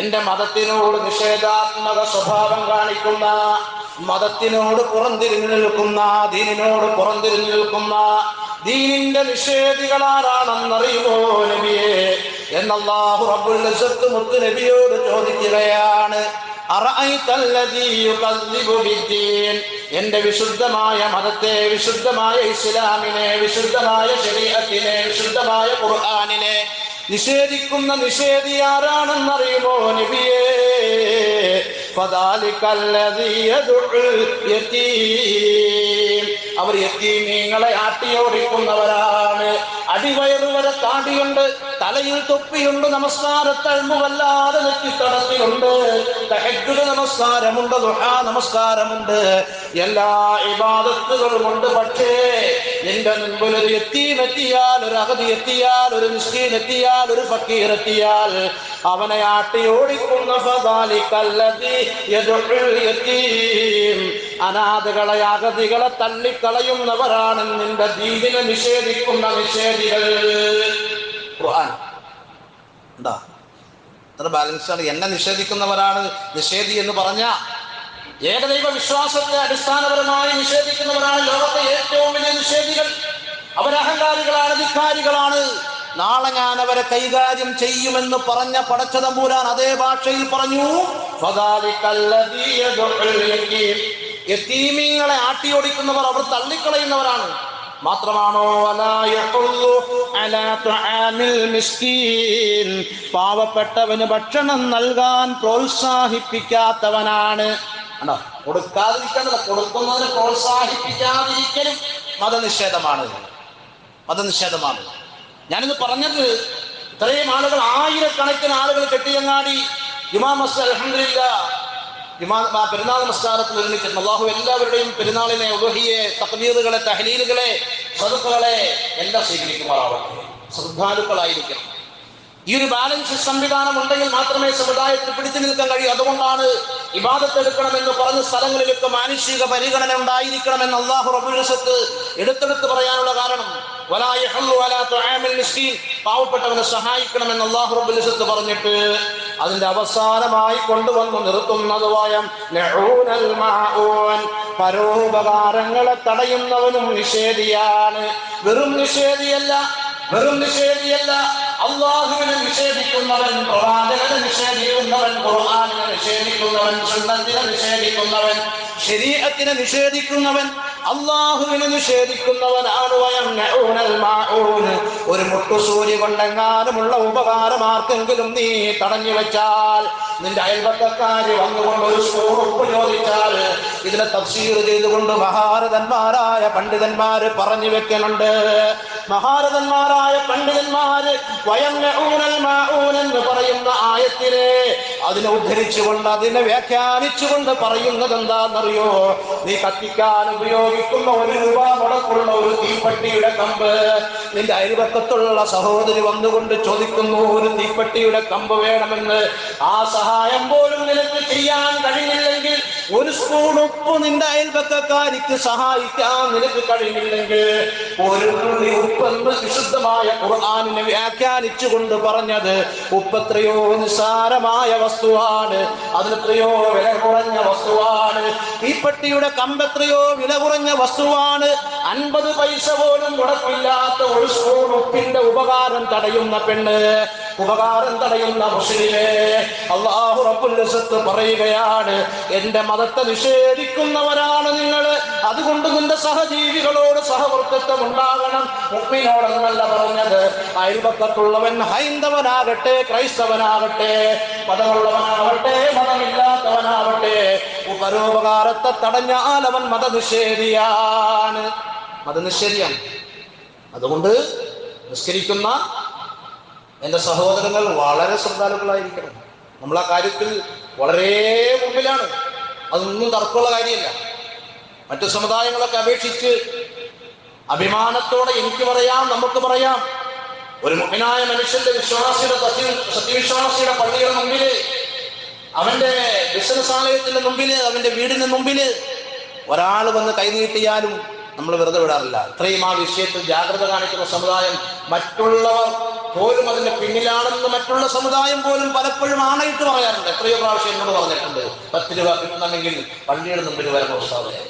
Speaker 1: എന്റെ മതത്തിനോട് നിഷേധാത്മക സ്വഭാവം കാണിക്കുന്ന, മതത്തിനോട് പുറംതിരിഞ്ഞു നിൽക്കുന്ന, ദീനിനോട് പുറംതിരിഞ്ഞു നിൽക്കുന്ന ദീനിന്റെ നിഷേധികളാരാണെന്നറിയുമോ നബിയെ എന്ന് അല്ലാഹു റബ്ബുൽ ഇസ്സത്ത് മുത്ത് നബിയോട് ചോദിക്കുകയാണ്. എന്റെ വിശുദ്ധമായ മതത്തെ, വിശുദ്ധമായ ഇസ്ലാമിനെ, വിശുദ്ധമായ ശരീഅത്തിനെ, വിശുദ്ധമായ ഖുർആനിനെ നിഷേധിക്കുന്ന നിഷേധി ആരാണെന്നറിയുമോ നബിയേ? അവർ യതീമീങ്ങളെ ആട്ടിയോടിക്കുന്നവരാണ്. അടിവയറു വരെ താടിയുണ്ട്, തലയിൽ തൊപ്പിയുണ്ട്, നമസ്കാരത്തഴമ്പുവല്ലാതെ നെറ്റിത്തടത്തിലുണ്ട്, തഹജ്ജുദ് നമസ്കാരമുണ്ട്, ദുഹാ നമസ്കാരമുണ്ട്, എല്ലാ ഇബാദത്തുകളുമുണ്ട്. പക്ഷേ നിന്റെ മുൻപിൽ ഒരു യതീം എത്തിയാൽ, ഒരു അഗതി എത്തിയാൽ, ഒരു മിസ്കീൻ എത്തിയാൽ, ഒരു ഫക്കീർ എത്തിയാൽ അവനെ ആട്ടിയോടിക്കുന്ന അനാഥകളെ, അഗതികളെ തള്ളിക്കളയുന്നവരാണ് നിന്റെ ദീനിനെ നിഷേധിക്കുന്ന നിഷേധികൾ. ഖുർആൻ എന്താ അത്ര ബാലൻസാണ്. എന്നെ നിഷേധിക്കുന്നവരാണ് നിഷേധി എന്ന് പറഞ്ഞ ഏകദൈവ വിശ്വാസത്തെ അടിസ്ഥാനപരമായി നിഷേധിക്കുന്നവരാണ് ലോകത്തെ ഏറ്റവും വലിയ നിഷേധികൾ. അവരഹങ്കാരികളാണ്, ധിക്കാരികളാണ്. നാളെ ഞാൻ അവരെ കൈകാര്യം ചെയ്യുമെന്ന് പറഞ്ഞ പടച്ചതമ്പുരാൻ അതേ ഭാഷയിൽ പറഞ്ഞു, യതീമീങ്ങളെ ആട്ടിയോടിക്കുന്നവർ, അവർ തള്ളിക്കളയുന്നവരാണ്. മാത്രമാണോ പാവപ്പെട്ടവന് ഭക്ഷണം നൽകാൻ പ്രോത്സാഹിപ്പിക്കാത്തവനാണ്. കൊടുക്കാതിരിക്കേണ്ടത്, കൊടുക്കുന്നതിന് പ്രോത്സാഹിപ്പിക്കാതിരിക്കലും മതനിഷേധമാണ്. ഞാനിത് പറഞ്ഞത് ഇത്രയും ആളുകൾ, ആയിരക്കണക്കിന് ആളുകൾ കെട്ടിയങ്ങാടി ജുമാ മസ്ജിദ് അൽഹംദുലില്ലാഹ് പെരുന്നാൾ നമസ്കാരത്തിൽ ഒരുമിച്ചിരുന്നു. അല്ലാഹു എല്ലാവരുടെയും പെരുന്നാളിനെ, ഉദ്ഹിയെ, തക്ബീറുകളെ, തഹ്ലീലുകളെ, സദഖകളെ എല്ലാം സ്വീകരിക്കുമാറാവട്ടെ. ശ്രദ്ധാലുക്കളായിരിക്കണം. ഈ ഒരു ബാലൻസ് സംവിധാനം ഉണ്ടെങ്കിൽ മാത്രമേ സമുദായത്തിൽ പിടിച്ചു നിൽക്കാൻ കഴിയൂ. അതുകൊണ്ടാണ് ഇബാദത്ത് എടുക്കണമെന്ന് പറഞ്ഞ സ്ഥലങ്ങളിലൊക്കെ മാനുഷിക പരിഗണന ഉണ്ടായിരിക്കണമെന്ന് അല്ലാഹു റബ്ബുൽ ഇസ്സത്ത് എടുത്തെടുത്ത് പറയാനുള്ള കാരണം. വലാ യഹല്ലു വലാ തുആമിൽ മിസ്കീൻ, പാവപ്പെട്ടവനെ സഹായിക്കണമെന്ന് അല്ലാഹു റബ്ബുൽ ഇസ്സത്ത് പറഞ്ഞിട്ട് അതിന്റെ അവസാനമായി കൊണ്ടുവന്ന് നിർത്തുന്നത് വയം നഊനൽ മാഊൻ, പരോപകാരങ്ങളെ തടയുന്നവനും നിഷേധിയാണ്. വെറും നിഷേധിയല്ല, അള്ളാഹുവിനെ നിഷേധിക്കുന്നവൻ, പ്രവാചകനെ നിഷേധിക്കുന്നവൻ, ഖുർആനിനെ നിഷേധിക്കുന്നവൻ, സുന്നത്തിനെ നിഷേധിക്കുന്നവൻ, ശരീഅത്തിനെ നിഷേധിക്കുന്നവൻ, അള്ളാഹുവിനെ നിഷേധിക്കുന്നവനാണ് വയംനഊനൽ മാഊൻ. ഒരു മുട്ടുസൂര്യ കൊണ്ടെങ്ങാനുമുള്ള ഉപകാരം ആർക്കെങ്കിലും നീ തടഞ്ഞു വെച്ചാൽ, നിന്റെ അയൽപക്കക്കാര് വന്നുകൊണ്ട് ഒരു സ്പൂൺ ഉപ്പ് ചോദിച്ചാൽ, ഇതിനെ തഫ്സീർ ചെയ്തുകൊണ്ട് മഹാരഥന്മാരായ പണ്ഡിതന്മാര് പറഞ്ഞു വെക്കുന്നുണ്ട്. മഹാരഥന്മാരായ പണ്ഡിതന്മാര് വയംനഊനൽ മാഊൻ എന്ന് പറയുന്ന ആയത്തിനെ അതിനെ ഉദ്ധരിച്ചുകൊണ്ട്, അതിനെ വ്യാഖ്യാനിച്ചുകൊണ്ട് പറയുന്നത് എന്താണെന്നറിയോ? നീ കത്തിക്കാൻ ഉപയോഗിക്കുന്ന 1 രൂപ മുടക്കുള്ള ഒരു തീപ്പെട്ടിയുടെ കമ്പ് നിന്റെ അയൽപക്കത്തുള്ള സഹോദരി വന്നുകൊണ്ട് ചോദിക്കുന്നു, ഒരു തീപ്പെട്ടിയുടെ കമ്പ് വേണമെന്ന്. ആ സഹായം പോലും നിനക്ക് ചെയ്യാൻ കഴിയില്ലെങ്കിൽ, ഒരു സ്പൂൺ ഉപ്പ് നിന്റെ അയൽപക്കക്കാരിക്ക് സഹായിക്കാൻ നിനക്ക് കഴിയില്ലെങ്കിൽ, ഒരു തുള്ളി ഉപ്പെന്ന് വിശുദ്ധമായ ഖുർആനിനെ വ്യാഖ്യാനിച്ചുകൊണ്ട് പറഞ്ഞത് ഉപ്പെത്രയോ നിസ്സാരമായ വസ്തുവാണ്, അതിനെത്രയോ വില കുറഞ്ഞ വസ്തുവാണ്. തീപ്പെട്ടിയുടെ കമ്പെത്രയോ വില കുറഞ്ഞ വസ്തുവാണ്. 50 പൈസ പോലും മുടക്കില്ലാത്ത ഒരു സ്പൂൺ ഉപ്പിന്റെ ഉപകാരം തടയുന്ന പെണ്ണ്, ഉപകാരം തടയുന്ന മുസ്ലിമേ, അല്ലാഹു റബ്ബുൽ ഇസ്സത്ത് പറയുകയാണ്, എന്റെ മതത്തെ നിഷേധിക്കുന്നവരാണ് നിങ്ങൾ. അതുകൊണ്ട് നിന്റെ സഹജീവികളോട് സഹവർത്തിത്വം ഉണ്ടാകണം. മുഅ്മിനോടെന്നല്ല പറഞ്ഞത്, അയൽപക്കത്തുള്ളവൻ ഹൈന്ദവനാകട്ടെ ക്രൈസ്തവനാകട്ടെ, മതമുള്ളവനാവട്ടെ മതമില്ലാത്തവനാവട്ടെ, പരോപകാരത്തെ തടഞ്ഞാൽ അവൻ മതനിഷേധിയാണ്. അതുകൊണ്ട് നിസ്കരിക്കുന്ന എൻ്റെ സഹോദരങ്ങൾ വളരെ ശ്രദ്ധാലുക്കളായിരിക്കണം. നമ്മൾ ആ കാര്യത്തിൽ വളരെ മുമ്പിലാണ്. അതൊന്നും തർക്കമുള്ള കാര്യമല്ല. മറ്റു സമുദായങ്ങളൊക്കെ അപേക്ഷിച്ച് അഭിമാനത്തോടെ എനിക്ക് പറയാം, നമുക്ക് പറയാം, ഒരു മുഅ്മിനായ മനുഷ്യന്റെ സത്യവിശ്വാസിയുടെ പള്ളിയുടെ മുമ്പില്, അവന്റെ ബിസിനസ് ആലയത്തിന്റെ മുമ്പില്, അവന്റെ വീടിന് മുമ്പില് ഒരാൾ വന്ന് കൈനീട്ടിയാലും നമ്മൾ വെറുതെ വിടാറില്ല. ഇത്രയും ആ വിഷയത്തിൽ ജാഗ്രത കാണിക്കുന്ന സമുദായം, മറ്റുള്ളവർ പോലും അതിന്റെ പിന്നിലാണെന്ന് മറ്റുള്ള സമുദായം പോലും പലപ്പോഴും ആണയിട്ട് പറയാറുണ്ട്. എത്രയോ പ്രാവശ്യം എന്നോട് പറഞ്ഞിട്ടുണ്ട്, 10 രൂപ കിട്ടണമെങ്കിൽ പള്ളിയുടെ മുമ്പിൽ വരണം ഉസ്താദേ.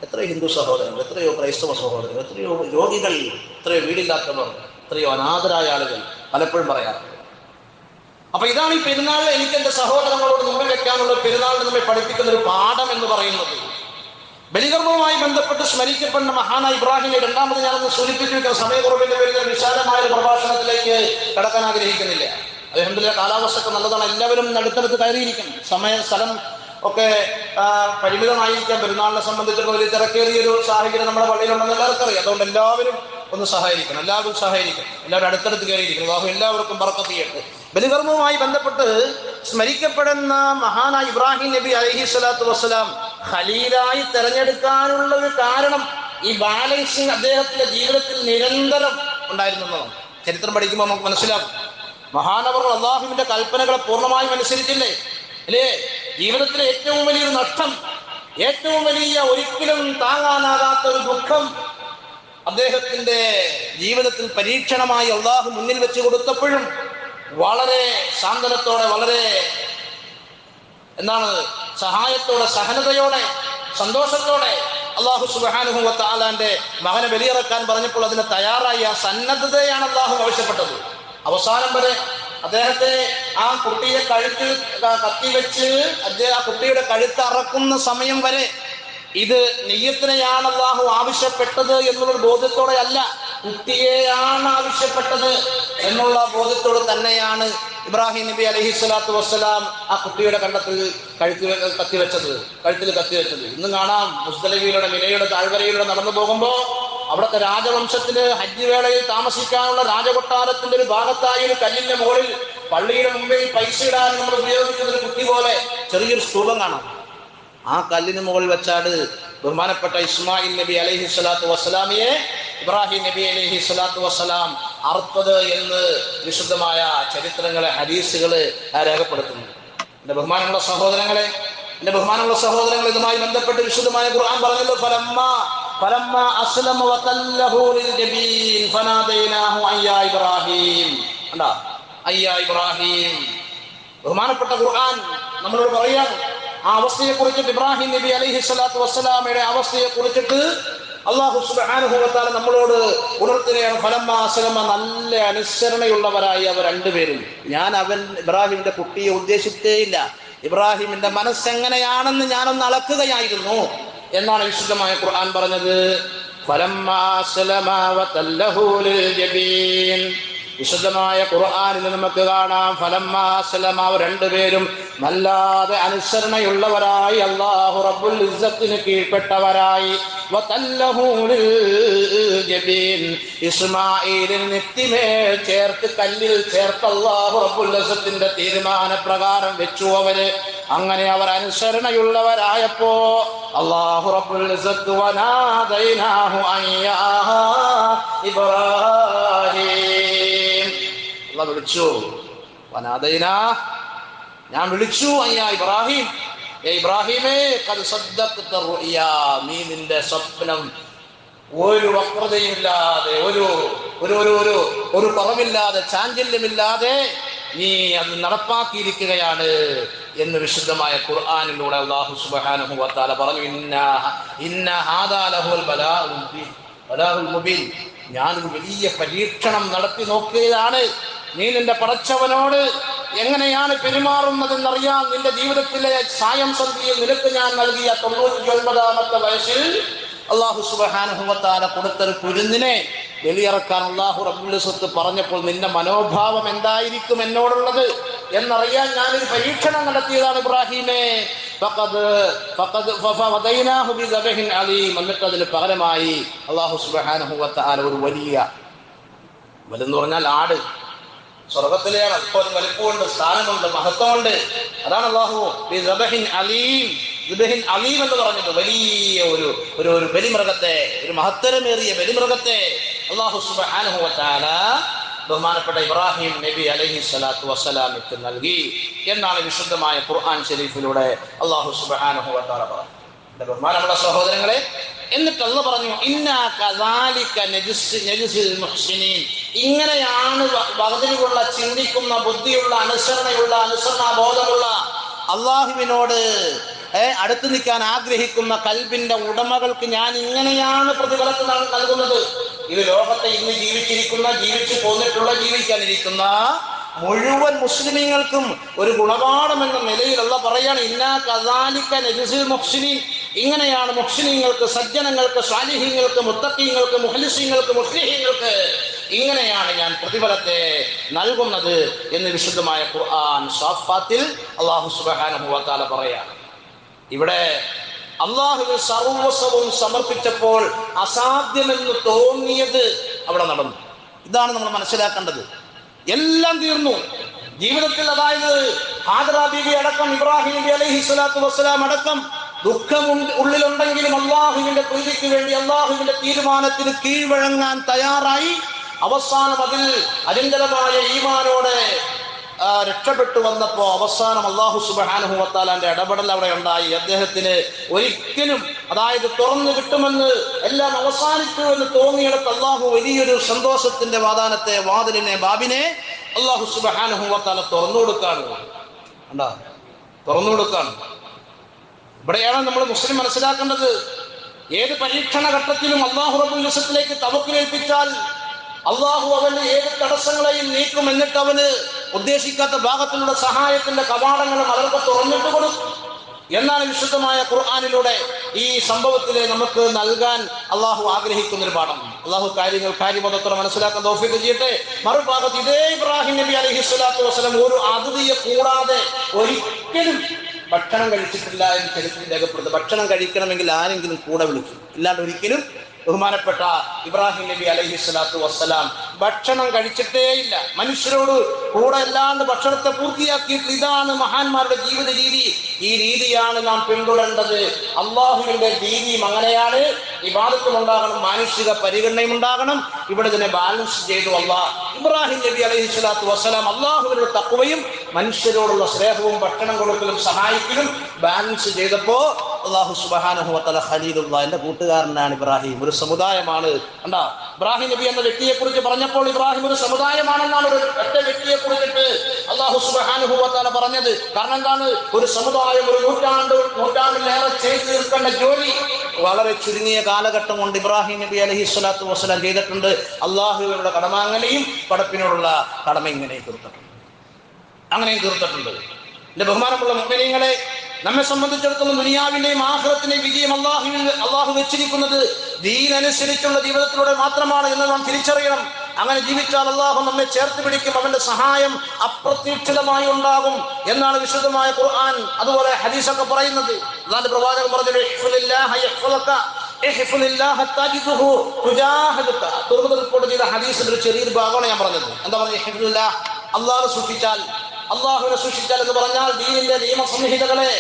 Speaker 1: എത്രയോ ഹിന്ദു സഹോദരങ്ങൾ, എത്രയോ ക്രൈസ്തവ സഹോദരങ്ങൾ, എത്രയോ രോഗികൾ, എത്രയോ വീടില്ലാത്തവർ, എത്രയോ അനാഥരായ ആളുകൾ പലപ്പോഴും പറയാറുണ്ട്. അപ്പൊ ഇതാണ് ഈ പെരുന്നാളിൽ എനിക്ക് എൻ്റെ സഹോദരങ്ങളോട് മുമ്പിൽ വെക്കാനുള്ള, പെരുന്നാളിന് നമ്മെ പഠിപ്പിക്കുന്ന ഒരു പാഠം എന്ന് പറയുന്നത്. ബലികർമ്മവുമായി ബന്ധപ്പെട്ട് സ്മരിക്കപ്പെടുന്ന മഹാനായ ഇബ്രാഹിമിനെ രണ്ടാമത് ഞാനൊന്ന് സൂചിപ്പിച്ചിരിക്കുന്ന സമയക്കുറവിന്റെ പേരിൽ വിശാലമായ ഒരു പ്രഭാഷണത്തിലേക്ക് കടക്കാൻ ആഗ്രഹിക്കുന്നില്ല. അൽഹംദുലില്ലാഹ് കാലാവസ്ഥയൊക്കെ നല്ലതാണ്, എല്ലാവരും അടുത്തടുത്ത് കയറിയിരിക്കും. സ്ഥലം ഒക്കെ പരിമിതമായിരിക്കാം. പെരുന്നാളിനെ സംബന്ധിച്ചിടത്തോളം ഒരു തിരക്കേറിയൊരു സാഹചര്യം നമ്മുടെ പള്ളിയിലുണ്ടെന്ന് എല്ലാവർക്കും അറിയാം. അതുകൊണ്ട് എല്ലാവരും ഒന്ന് സഹായിക്കണം, എല്ലാവരും അടുത്തടുത്ത് കയറിയിരിക്കണം. അല്ലാഹു എല്ലാവർക്കും ബർക്കത്ത് ചെയ്യട്ടെ. ബലികർമ്മവുമായി ബന്ധപ്പെട്ട് സ്മരിക്കപ്പെടുന്ന മഹാനായ ഇബ്രാഹിം നബി അലൈഹി സ്വലാത്തു വസ്സലാം ഖലീലായി തെരഞ്ഞെടുക്കാനുള്ള ഒരു കാരണം ഈ ബാലൻസിങ് അദ്ദേഹത്തിന്റെ ജീവിതത്തിൽ നിരന്തരം ഉണ്ടായിരുന്നതാണ്. ചരിത്രം പഠിക്കുമ്പോൾ നമുക്ക് മനസ്സിലാകും. മഹാനവർ അള്ളാഹുവിന്റെ കൽപ്പനകളെ പൂർണ്ണമായും അനുസരിച്ചില്ലേ അല്ലേ? ജീവിതത്തിലെ ഏറ്റവും വലിയൊരു നഷ്ടം, ഏറ്റവും വലിയ ഒരിക്കലും താങ്ങാനാകാത്ത ഒരു ദുഃഖം അദ്ദേഹത്തിന്റെ ജീവിതത്തിൽ പരീക്ഷണമായി അള്ളാഹു മുന്നിൽ വെച്ച് കൊടുത്തപ്പോഴും വളരെ സാന്ത്വനത്തോടെ, വളരെ സഹായത്തോടെ, സഹനതയോടെ, സന്തോഷത്തോടെ അള്ളാഹു സുബ്ഹാനഹു വ തആലാന്റെ മകനെ ബലിയിറക്കാൻ പറഞ്ഞപ്പോൾ അതിന് തയ്യാറായി ആ സന്നദ്ധതയാണ് അള്ളാഹു ആവശ്യപ്പെട്ടത്. അവസാനം വരെ അദ്ദേഹത്തെ ആ കുട്ടിയെ കഴുത്തിൽ കത്തിവെച്ച് ആ കുട്ടിയുടെ കഴുത്ത് അറക്കുന്ന സമയം വരെ ഇത് നിയ്യത്തിനെയാണ് അള്ളാഹു ആവശ്യപ്പെട്ടത് എന്നുള്ളൊരു ബോധ്യത്തോടെ അല്ല, കുട്ടിയെയാണ് ആവശ്യപ്പെട്ടത് എന്നുള്ള ബോധ്യത്തോടെ തന്നെയാണ് ഇബ്രാഹിം നബി അലൈഹി സ്വലാത്തു വസ്സലാം ആ കുട്ടിയുടെ കഴുത്തിൽ കത്തിവെച്ചത്. ഇന്ന് കാണാം, മുസ്ദലിഫയുടെ മിനയുടെ താഴ്വരയിലൂടെ നടന്നു പോകുമ്പോൾ അവിടുത്തെ രാജവംശത്തിന് ഹജ്ജ് വേളയിൽ താമസിക്കാനുള്ള രാജകൊട്ടാരത്തിന്റെ ഒരു ഭാഗത്തായി ഒരു കല്ലിന്റെ മുകളിൽ പള്ളിയുടെ മുമ്പിൽ പൈസ ഇടാൻ നമ്മൾ ഉപയോഗിക്കുന്ന ഒരു കുട്ടി പോലെ ചെറിയൊരു സ്തൂപം കാണാം. ആ കല്ലിന് മുകളിൽ വെച്ചാണ് ബഹുമാനപ്പെട്ട ഇസ്മായിൽ നബി അലൈഹി സ്വലാത്തു വസ്സലാമിയെ ഇബ്രാഹിം നബി അലൈഹി സ്വലാത്തു വസ്സലാം അറുത്തത് എന്ന് വിശുദ്ധമായ ചരിത്രങ്ങളെ ഹദീസുകള് രേഖപ്പെടുത്തുന്നു. എന്റെ ബഹുമാനമുള്ള സഹോദരങ്ങളെ, ഇതുമായി ബന്ധപ്പെട്ട് വിശുദ്ധമായ ഖുർആൻ പറഞ്ഞല്ലോ, ഫലമ്മ അസ്ലമ വതല്ലഹു ലിൽജബീൻ ഫനാദൈനാഹു അയ്യാ ഇബ്രാഹിം. കണ്ടാ, അയ്യാ ഇബ്രാഹിം. ബഹുമാനപ്പെട്ട ഖുർആൻ നമ്മളോട് പറയാൻ ആ അവസ്ഥയെ കുറിച്ചിട്ട്, ഇബ്രാഹിം നബി അലൈഹി സ്വലാത്തു വസ്സലാമയുടെ അവസ്ഥയെ കുറിച്ചിട്ട് അല്ലാഹു സുബ്ഹാനഹു വ തആല നമ്മളോട് ഉണർത്തുകയാണ്. ഫലമ്മ അസ്ലമ, നല്ല അനുസരണയുള്ളവരായി അവർ രണ്ടുപേരും. ഇബ്രാഹിമിന്റെ കുട്ടിയെ ഉദ്ദേശിച്ചേയില്ല, ഇബ്രാഹിമിന്റെ മനസ്സെങ്ങനെയാണെന്ന് ഞാനൊന്ന് അളക്കുകയായിരുന്നു എന്നാണ് വിശുദ്ധമായ ഖുർആൻ പറഞ്ഞത്. ഫലമ്മ അസ്ലമ വതല്ലഹു ലിൽജബീൻ. വിശുദ്ധമായ ഖുർആനിൽ നമുക്ക് കാണാം, ഫലമ്മ അസ്ലമ, അവർ രണ്ടുപേരും നല്ലാതെ അനുസരണയുള്ളവരായി, അല്ലാഹു റബ്ബുൽ ഇസ്സത്തിന് കീഴ്പ്പെട്ടവരായി, വതല്ലഹു ലിൽജബീൻ, ഇസ്മാഈലിന് നെറ്റിമേൽ ചേർത്ത്, കല്ലിൽ ചേർത്ത് അല്ലാഹു റബ്ബുൽ ഇസ്സത്തിന്റെ തീരുമാനപ്രകാരം വെച്ചു അവര്. അങ്ങനെ അവർ അനുസരണയുള്ളവരായപ്പോ അല്ലാഹു റബ്ബുൽ ഇസ്സത്ത് വനാദൈനാഹു അയ്യാ ഇബ്രാഹിം, അല്ലാഹു വിളിച്ചു, വനാദൈനാ, ഞാൻ വിളിച്ചു, അയ്യാ ഇബ്രാഹിം, ഇബ്രാഹിമേ, ഖദ് സദ്ദഖ്ത റുഅ്യാ, നീ നിന്റെ സ്വപ്നം ഒരു വക്രതയുമില്ലാതെ, ഒരു കുറവില്ലാതെ, ചാഞ്ചല്യമില്ലാതെ നീ അത് നടപ്പാക്കിയിരിക്കുകയാണ് എന്ന് വിശുദ്ധമായ ഖുർആനിലൂടെ അല്ലാഹു സുബ്ഹാനഹു വ തആല പറഞ്ഞു. ഇന്ന ഹാദാ ലഹുൽ ബലാഉൽ മുബീൻ, ഞാനൊരു വലിയ പരീക്ഷണം നടത്തി നോക്കുകയാണ്. നീ നിന്റെ പടച്ചവനോട് എങ്ങനെയാണ് പെരുമാറുന്നതെന്നറിയാൻ നിന്റെ ജീവിതത്തിലെ സായം സന്ധിയിൽ നിനക്ക് ഞാൻ നൽകിയ 99-ാമത്തെ വയസ്സിൽ അല്ലാഹു സുബ്ഹാനഹു വ തആല കൊടുത്തൊരു കുരുന്നിനെ ബലിയിറക്കാൻ അല്ലാഹു റബ്ബുൽ ഇസ്സത്ത് പറഞ്ഞപ്പോൾ നിന്റെ മനോഭാവം എന്തായിരിക്കും എന്നോടുള്ളത് എന്നറിയാൻ ഞാനൊരു പരീക്ഷണം നടത്തിയതാണ് ഇബ്രാഹിമേ. എന്നിട്ട് അതിന് പകരമായി അല്ലാഹു സുബ്ഹാനഹു വ തആല ഒരു വലിയ, വലെന്ന് പറഞ്ഞാൽ ആട്, സ്വർഗത്തിലെയാണ്, അപ്പോൾ വലിപ്പമുണ്ട്, സ്ഥാനമുണ്ട്, മഹത്വമുണ്ട്. അതാണ് അല്ലാഹു അലീം എന്ന് പറഞ്ഞത്. വലിയ ഒരു ബലിമൃഗത്തെ, ഒരു മഹത്തരമേറിയ ബലിമൃഗത്തെ അല്ലാഹു സുബ്ഹാനഹു വ തആല ബഹുമാനപ്പെട്ട ഇബ്രാഹിം നബി അലൈഹി സ്വലാത്തു വസ്സലാമിക്ക് നൽകി എന്നാണ് വിശുദ്ധമായ ഖുർആൻ ശരീഫിലൂടെ അല്ലാഹു സുബ്ഹാനഹു വ തആല പറഞ്ഞത്. എന്റെ ബഹുമാനമുള്ള സഹോദരങ്ങളെ, എന്നിട്ട് അല്ലാഹു പറഞ്ഞു, ഇന്നാ കദാലിക നജ്സിൽ മുഹ്സിനീൻ, ഇങ്ങനെയാണ് വകതിരിവുള്ള, ചിന്തിക്കുന്ന, ബുദ്ധിയുള്ള, അനുസരണാബോധമുള്ള, അള്ളാഹുവിനോട് അടുത്ത് നിൽക്കാൻ ആഗ്രഹിക്കുന്ന കൽബിന്റെ ഉടമകൾക്ക് ഞാൻ ഇങ്ങനെയാണ് പ്രതിഫലത്തിൽ നൽകുന്നത്. ഇത് ലോകത്തെ ഇന്ന് ജീവിച്ചു പോന്നിട്ടുള്ള, ജീവിക്കാനിരിക്കുന്ന മുഴുവൻ മുസ്ലിമീങ്ങൾക്കും ഒരു ഗുണപാഠം എന്ന നിലയിൽ അല്ലാഹു പറയാണ്, ഇന്നാ കദാലിക നജ്സിൽ മുഹ്സിനീൻ, ഇങ്ങനെയാണ് മുഹ്സിനീങ്ങൾക്ക്, സജ്ജനങ്ങൾക്ക്, സാലിഹീങ്ങൾക്ക്, മുത്തഖീങ്ങൾക്ക്, മുഖ്ലിസീങ്ങൾക്ക്, മുസ്ലിഹീങ്ങൾക്ക് ഇങ്ങനെയാണ് ഞാൻ പ്രതിഫലത്തെ നൽകുന്നത് എന്ന് വിശുദ്ധമായ ഖുർആൻ സാഫാത്തിൽ അല്ലാഹു സുബ്ഹാനഹു വ തആല പറയാണ്. ഇവിടെ അല്ലാഹുവിന് സർവസ്വവും സമർപ്പിച്ചപ്പോൾ അസാധ്യമെന്ന് തോന്നിയത് അവിടെ നടന്നു. ഇതാണ് നമ്മൾ മനസ്സിലാക്കേണ്ടത്. എല്ലാം തീർന്നു ജീവിതത്തിൽ. അതായത് ഹാജറ ബീവി അടക്കം, ഇബ്രാഹിം നബി അലൈഹി സ്വലാത്തു വസ്സലാം അടക്കം ദുഃഖം ഉള്ളിലുണ്ടെങ്കിലും അല്ലാഹുവിന്റെ പ്രീതിക്ക് വേണ്ടി, അല്ലാഹുവിന്റെ തീരുമാനത്തിന് കീഴ്വഴങ്ങാൻ തയ്യാറായി അവസാനം അതിൽ അചഞ്ചലമായ ഈമാനോടെ രക്ഷപ്പെട്ടു വന്നപ്പോ അവസാനം അല്ലാഹു സുബ്ഹാനഹു വ തആലയുടെ ഇടപെടൽ അവിടെ ഉണ്ടായി. അദ്ദേഹത്തിന് ഒരിക്കലും, അതായത് തുറന്നു കിട്ടുമെന്ന്, എല്ലാം അവസാനിച്ചു എന്ന് തോന്നിയിടത്ത് അല്ലാഹു വലിയൊരു സന്തോഷത്തിന്റെ ബാബിനെ അല്ലാഹു സുബ്ഹാനഹു വ തആല തുറന്നു കൊടുക്കാണ്. ഇവിടെയാണ് നമ്മൾ മുസ്ലിം മനസ്സിലാക്കേണ്ടത്. ഏത് പരീക്ഷണ ഘട്ടത്തിലും അല്ലാഹു റബ്ബുൽ ഇസ്സത്തിലേക്ക് തവക്കുലേൽപ്പിച്ചാൽ അല്ലാഹു അവന് ഏത് തടസ്സങ്ങളെയും നീക്കും. എന്നിട്ട് അവന് ഉദ്ദേശിക്കാത്ത ഭാഗത്തിലുള്ള സഹായത്തിന്റെ കവാടങ്ങളും അവർക്ക് തുറന്നിട്ട് കൊടുക്കും എന്നാണ് വിശുദ്ധമായ ഖുർആനിലൂടെ ഈ സംഭവത്തിലെ നമുക്ക് നൽകാൻ അല്ലാഹു ആഗ്രഹിക്കുന്ന ഒരു പാഠം. അല്ലാഹു കാര്യബോധത്തോടെ മനസ്സിലാക്കാൻ തൗഫീഖ് ചെയ്യട്ടെ. മറുഭാഗത്ത് ഇതേ ഇബ്രാഹിം നബി അലൈഹി സ്വലാത്തു വസ്സലാം ഒരു അതിഥിയെ കൂടാതെ ഒരിക്കലും ഭക്ഷണം കഴിച്ചിട്ടില്ല എന്ന് ചരിത്രം രേഖപ്പെടുത്തും. ഭക്ഷണം കഴിക്കണമെങ്കിൽ ആരെങ്കിലും കൂടെ വിളിക്കും, ഇല്ലാണ്ട് ഒരിക്കലും ബഹുമാനപ്പെട്ട ഇബ്രാഹിം നബി അലൈഹി സ്വലാത്തു വസ്സലാം ഭക്ഷണം കഴിച്ചിട്ടേയില്ല. മനുഷ്യരോട് കൂടെ അല്ലാണ്ട് ഭക്ഷണത്തെ പൂർത്തിയാക്കിയിട്ട് ഇതാണ് മഹാന്മാരുടെ ജീവിത രീതി. ഈ രീതിയാണ് നാം പിന്തുടരേണ്ടത്. അള്ളാഹുവിന്റെ രീതിയും അങ്ങനെയാണ്. ഇബാദത്തും ഉണ്ടാകണം, മാനുഷിക പരിഗണനയും ഉണ്ടാകണം. ഇവിടെ ഇതിനെ ബാലൻസ് ചെയ്തു ഇബ്രാഹിം നബി അലൈഹി സ്വലാത്തു വസ്സലാം അള്ളാഹുവിനുള്ള തഖ്വയും മനുഷ്യരോടുള്ള സ്നേഹവും ഭക്ഷണം കൊടുക്കലും സഹായിക്കലും ബാലൻസ് ചെയ്തപ്പോ അള്ളാഹു സുബ്ഹാനഹു വ തആല ഖലീലുള്ളാഹ്, എന്റെ കൂട്ടുകാരനാണ് ഇബ്രാഹിം, ഒരു സമുദായമാണ്. കണ്ടാ, ഇബ്രാഹിം നബി എന്ന വ്യക്തിയെ കുറിച്ച് പറഞ്ഞപ്പോൾ ഇബ്രാഹിം ഒരു സമുദായമാണെന്നാണ് ഒരു ഒറ്റ വ്യക്തിയെ കുറിച്ചിട്ട് അള്ളാഹു സുബ്ഹാനഹു വ തആല പറഞ്ഞത്. കാരണം എന്താണ്? ഒരു സമുദായം ഒരു നൂറ്റാണ്ടിലേറെ ചെയ്തു തീർക്കേണ്ട ജോലി വളരെ ചുരുങ്ങിയ കാലഘട്ടം കൊണ്ട് ഇബ്രാഹിം നബി അലൈഹി സ്വലാത്തു വസ്സലാം ചെയ്തിട്ടുണ്ട്. അള്ളാഹുവിനുള്ള കടമ അങ്ങനെയും പടപ്പിനോടുള്ള കടമ ഇങ്ങനെയും തീർത്തിട്ടുണ്ട്. എന്റെ ബഹുമാനമുള്ള മുഅ്മിനീങ്ങളെ, നമ്മെ സംബന്ധിച്ചിടത്തോളം ദുനിയാവിന്റെയും ആഖിറത്തിന്റെയും വിജയം അള്ളാഹു വെച്ചിരിക്കുന്നത് ദീനനുസരിച്ചുള്ള ജീവിതത്തിലൂടെ മാത്രമാണ് എന്ന് നാം തിരിച്ചറിയണം. അങ്ങനെ ജീവിച്ചാൽ അള്ളാഹു നമ്മെ ചേർത്ത് പിടിക്കും, അവന്റെ സഹായം അപ്രതീക്ഷിതമായി ഉണ്ടാകും എന്നാണ് വിശുദ്ധമായ ഖുർആൻ അതുപോലെ ഹദീസൊക്കെ പറയുന്നത്. അല്ലാഹുവിന്റെ പ്രവാചകൻ പറഞ്ഞു, റിപ്പോർട്ട് ചെയ്ത ഹദീസിന്റെ ഒരു ചെറിയൊരു ഭാഗമാണ് ഞാൻ പറഞ്ഞത്. എന്താ പറഞ്ഞത്? അള്ളാഹുവിനെ സൂക്ഷിച്ചാൽ എന്ന് പറഞ്ഞാൽ ദീനിന്റെ നിയമസംഹിതകളെ,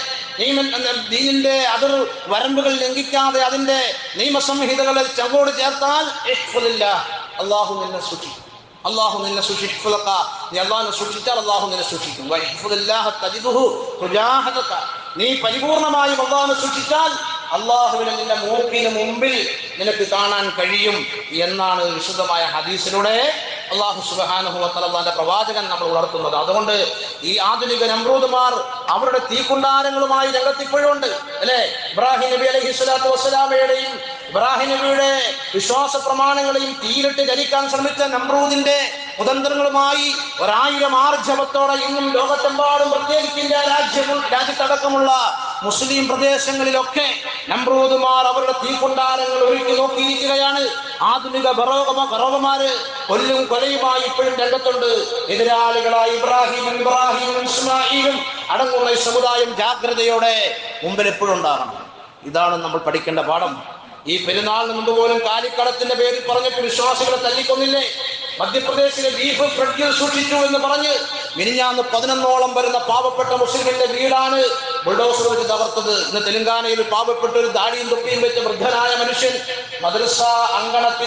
Speaker 1: ദീനിന്റെ അതിർ വരമ്പുകൾ ലംഘിക്കാതെ അതിന്റെ നിയമസംഹിതകളെ ചങ്കോട് ചേർത്താൽ അള്ളാഹു നിന്നെ സൂക്ഷിക്കും. അള്ളാഹു നിന്നെ സൂക്ഷിക്കും. നീ അള്ളാഹുവിനെ സൂക്ഷിച്ചാൽ അള്ളാഹു നിന്നെ സൂക്ഷിക്കും. നീ പരിപൂർണമായും അള്ളാഹുവിനെ സൂക്ഷിച്ചാൽ അള്ളാഹുവിനെ നിന്റെ മൂക്കിന് മുമ്പിൽ നിനക്ക് കാണാൻ കഴിയും എന്നാണ് വിശുദ്ധമായ ഹദീസിലൂടെ അള്ളാഹു സുബ്ഹാനഹു വ തആല പ്രവാചകൻ നമ്മൾ ഉണർത്തുന്നത്. അതുകൊണ്ട് ഈ ആധുനിക നമ്രൂദുമാർ അവരുടെ തീക്കുണ്ടാരങ്ങളുമായി രംഗത്തിപ്പോഴുണ്ട് അല്ലെ. ഇബ്രാഹിം നബി അലൈഹി സ്വലാത്തു വസ്സലാമയുടെയും ഇബ്രാഹിം നബിയുടെ വിശ്വാസ പ്രമാണങ്ങളെയും തീയിലിട്ട് കരിക്കാൻ ശ്രമിച്ച നമ്രൂദിന്റെ കുതന്ത്രങ്ങളുമായി 1000 ആർജവത്തോടെ ഇന്നും ലോകത്തെമ്പാടും പ്രത്യേകിച്ച് ഇന്ത്യ രാജ്യത്തടക്കമുള്ള മുസ്ലിം പ്രദേശങ്ങളിലൊക്കെ നമ്രൂദുമാർ അവരുടെ തീക്കുണ്ടാരങ്ങൾ ഒരുക്കി നോക്കിയിരിക്കുകയാണ്. ആധുനിക ബറോവമാര് കൊല്ലും കൊലയുമായി ഇപ്പോഴും രംഗത്തുണ്ട്. എതിരാളികളായി ഇബ്രാഹിമും ഇസ്മായിലും അടങ്ങുന്ന ഈ സമുദായം ജാഗ്രതയോടെ മുമ്പിൽ എപ്പോഴും ഉണ്ടാകണം. ഇതാണ് നമ്മൾ പഠിക്കേണ്ട പാഠം. ഈ പെരുന്നാളിന് മുമ്പ് പോലും കാലിക്കടത്തിന്റെ പേരിൽ പറഞ്ഞിട്ട് വിശ്വാസികളെ തല്ലിക്കൊന്നില്ലേ? മധ്യപ്രദേശിലെ ബീഫ് ഫ്രിഡ്ജിൽ സൂക്ഷിച്ചു എന്ന് പറഞ്ഞ് മിനിഞ്ഞാന്ന് 11ഓളം വരുന്ന പാവപ്പെട്ട മുസ്ലിമിന്റെ വീടാണ് ബുൾഡോസർ വെച്ച് തകർത്തത്. ഇന്ന് തെലങ്കാനയിൽ പാവപ്പെട്ട ഒരു ദാടിയും തൊപ്പിയും വെച്ച വൃദ്ധനായ മനുഷ്യൻ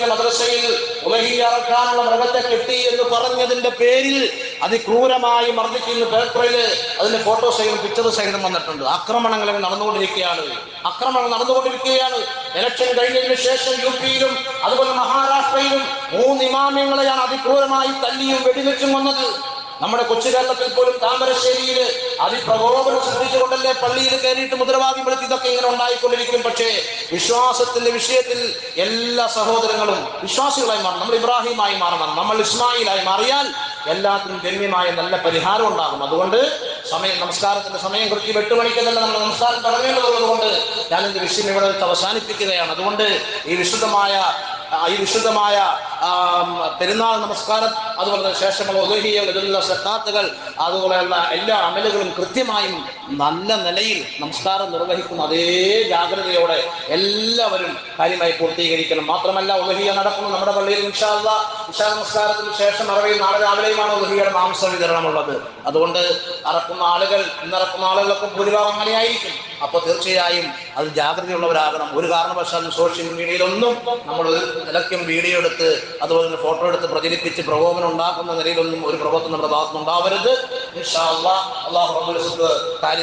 Speaker 1: മദ്രസയിൽ ഉലഹിയ അറക്കാനുള്ള മൃഗത്തെ കെട്ടി എന്ന് പറഞ്ഞതിന്റെ പേരിൽ അതിക്രൂരമായി മർദ്ദിക്കുന്ന പേപ്പറിൽ അതിന്റെ ഫോട്ടോ സഹിതം പിക്ചർ സഹിതം വന്നിട്ടുണ്ട്. ആക്രമണങ്ങൾ നടന്നുകൊണ്ടിരിക്കുകയാണ്. ഇലക്ഷൻ കഴിഞ്ഞതിന് ശേഷം യുപിയിലും അതുപോലെ മഹാരാഷ്ട്രയിലും 3 ഇമാമിങ്ങളെയാണ് അതിക്രൂരമായി തല്ലിയും വെടിവെച്ചും വന്നത്. നമ്മുടെ കൊച്ചു കേരളത്തിൽ പോലും താമരശ്ശേരിയിൽ അതിപ്രകോപനം സൃഷ്ടിച്ചുകൊണ്ടല്ലേ പള്ളിയിൽ കയറിയിട്ട് മുദ്രാവാക്യം വിളിച്ച് ഇതൊക്കെ ഇങ്ങനെ ഉണ്ടായിക്കൊണ്ടിരിക്കും. പക്ഷേ വിശ്വാസത്തിന്റെ വിഷയത്തിൽ എല്ലാ സഹോദരങ്ങളും വിശ്വാസികളായി മാറണം. നമ്മൾ ഇബ്രാഹിമായി മാറണം, നമ്മൾ ഇസ്മായിലായി മാറിയാൽ എല്ലാത്തിനും ഗണ്യമായ നല്ല പരിഹാരം ഉണ്ടാകും. അതുകൊണ്ട് നമസ്കാരത്തിന്റെ സമയം കൃത്യം 8 മണിക്ക് തന്നെ നമ്മൾ നമസ്കാരം തുടങ്ങേണ്ടതുള്ളത് കൊണ്ട് ഞാൻ എന്റെ വിഷയം ഇവിടെ അവസാനിപ്പിക്കുകയാണ്. അതുകൊണ്ട് ഈ വിശുദ്ധമായ പെരുന്നാൾ നമസ്കാരം അതുപോലെ ശേഷമുള്ള ഉദഹിയുള്ള സക്കാത്തുകൾ അതുപോലെയുള്ള എല്ലാ അമലുകളും കൃത്യമായും നല്ല നിലയിൽ നമസ്കാരം നിർവഹിക്കുന്ന അതേ ജാഗ്രതയോടെ എല്ലാവരും കാര്യമായി പൂർത്തീകരിക്കണം. മാത്രമല്ല ഉദഹിയ നടക്കുന്നു നമ്മുടെ പള്ളിയിൽ ഇൻഷാ അല്ലാഹ് ഇശാ നമസ്കാരത്തിന് ശേഷം നാളെ രാവിലെയുമാണ് ഉദഹിയുടെ മാംസ വിതരണമുള്ളത്. അതുകൊണ്ട് ഇന്നിറക്കുന്ന ആളുകളൊക്കെ ഭൂരിഭാഗം അങ്ങനെയായിരിക്കും. അപ്പോൾ തീർച്ചയായും അത് ജാഗ്രതയുള്ളവരാകണം. ഒരു കാരണവശാലും സോഷ്യൽ മീഡിയയിലൊന്നും നമ്മൾ ഒരു നിലയ്ക്കും വീഡിയോ എടുത്ത് അതുപോലെ തന്നെ ഫോട്ടോ എടുത്ത് പ്രചരിപ്പിച്ച് പ്രകോപനം ഉണ്ടാക്കുന്ന നിലയിലൊന്നും ഒരു പ്രവർത്തനം നമ്മുടെ ഭാഗത്തുനിന്നുണ്ടാവരുത്. ഇൻഷാ അല്ലാഹ് അല്ലാഹു റബ്ബുൽ ഇസ്സത്ത് കാര്യങ്ങൾ